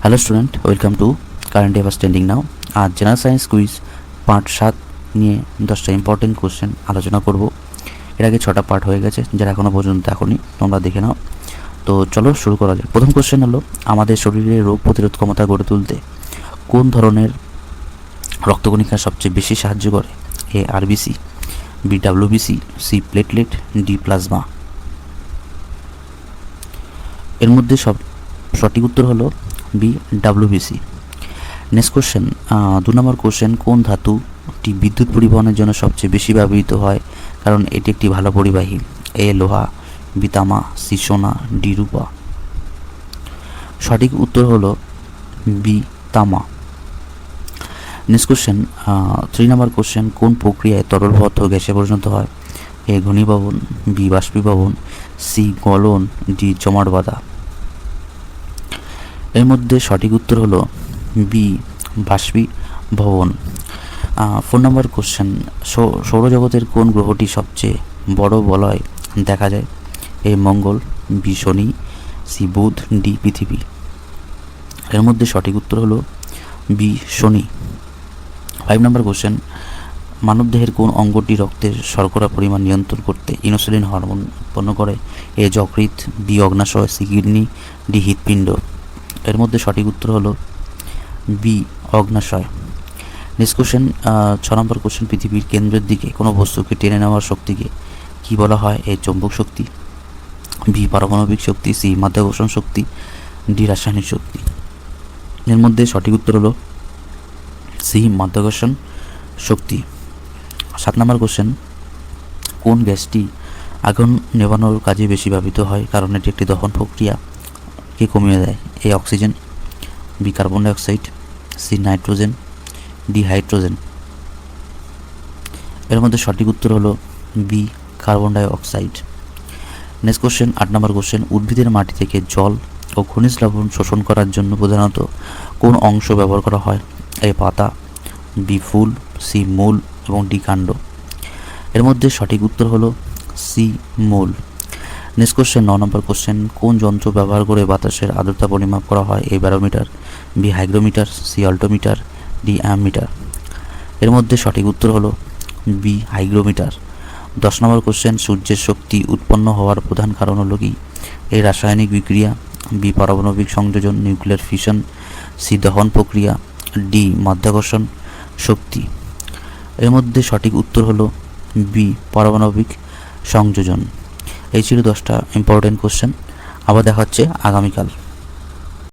Hello student, welcome to current affairs trending now. আজ general science quiz part 7 নিয়ে 10টা important question আলোচনা করব। এর আগে 6টা পার্ট হয়ে গেছে, যারা এখনও পর্যন্ত দেখোনি তোমরা দেখে নাও। তো চলো শুরু করা যাক। প্রথম কোশ্চেন হলো, আমাদের শরীরে রোগ প্রতিরোধ ক্ষমতা গড়ে তুলতে কোন ধরনের রক্তকণিকা সবচেয়ে বেশি সাহায্য করে? A RBC, B WBC, C platelet, D plasma. এর মধ্যে সঠিক উত্তর হলো B WBC. Next question, 2 number question, কোন ধাতুটি বিদ্যুৎ পরিবহনের জন্য সবচেয়ে বেশি ব্যবহৃত হয় কারণ এটি একটি ভালো পরিবাহী? এ লোহা, বি তামা, সি সোনা, ডি রূপা। সঠিক উত্তর হলো বি তামা। নেক্সট কোশ্চেন, 3 নম্বর কোশ্চেন, কোন প্রক্রিয়ায় তরল পদার্থ গ্যাসে পরিণত হয়? এ ঘনীভবন, বি বাষ্পীভবন, সি গলন, ডি জমাট বাঁধা। এর মধ্যে সঠিক উত্তর হলো বি বাষ্পীভবন। 4 নম্বর কোশ্চেন, সৌরজগতের কোন গ্রহটি সবচেয়ে বড় বলয় দেখা যায়? এ মঙ্গল, বি শনি, সি বুধ, ডি পৃথিবী। এর মধ্যে সঠিক উত্তর হলো বি শনি। 5 নম্বর কোশ্চেন, মানবদেহের কোন অঙ্গটি রক্তের শর্করা পরিমাণ নিয়ন্ত্রণ করতে ইনসুলিন হরমোন উৎপন্ন করে? এ যকৃৎ, বি অগ্নাশয়, সি কিডনি, ডি হৃৎপিণ্ড। এর মধ্যে সঠিক উত্তর হলো বি অগ্নাশয়। নেক্সট কোশ্চেন, 6 নম্বর কোশ্চেন, পৃথিবীর কেন্দ্রের দিকে কোনো বস্তুকে টেনে নেওয়ার শক্তিকে কি বলা হয়? এ চৌম্বক শক্তি, বি পারমাণবিক শক্তি, সি মাধ্যাকর্ষণ শক্তি, ডি রাসায়নিক শক্তি। এর মধ্যে সঠিক উত্তর হলো সি মাধ্যাকর্ষণ শক্তি। 7 নম্বর কোশ্চেন, কোন গ্যাসটি আগুন নেভানোর কাজে বেশি ব্যবহৃত হয় কারণ এটি একটি দহন প্রক্রিয়াকে কমিয়ে দেয়? A oxygen, B carbon dioxide, C nitrogen, D hydrogen. এর মধ্যে সঠিক উত্তর হলো B carbon dioxide. Next question, 8 number question, উদ্ভিদের মাটি থেকে জল ও খনিজ লবণ শোষণ করার জন্য প্রধানত কোন অংশ ব্যবহার করা হয়? এ পাতা, বি ফুল, সি মূল এবং ডি কাণ্ড। এর মধ্যে সঠিক উত্তর হলো সি মূল। নেক্সট কোশ্চেন, 9 নম্বর কোশ্চেন, কোন যন্ত্র ব্যবহার করে বাতাসের আর্দ্রতা পরিমাপ করা হয়? A barometer, B hygrometer, C altimeter, D ammeter. এর মধ্যে সঠিক উত্তর হলো বি হাইগ্রোমিটার। 10 নম্বর কোশ্চেন, সূর্যের শক্তি উৎপন্ন হওয়ার প্রধান কারণ হলো কি? এ রাসায়নিক বিক্রিয়া, বি পারমাণবিক সংযোজন নিউক্লিয়ার ফিশন, সি দহন প্রক্রিয়া, ডি মাধ্যাকর্ষণ শক্তি। এর মধ্যে সঠিক উত্তর হলো বি পারমাণবিক সংযোজন। এই ছিল 10টা ইম্পর্টেন্ট কোশ্চেন। আবার দেখা হচ্ছে আগামীকাল।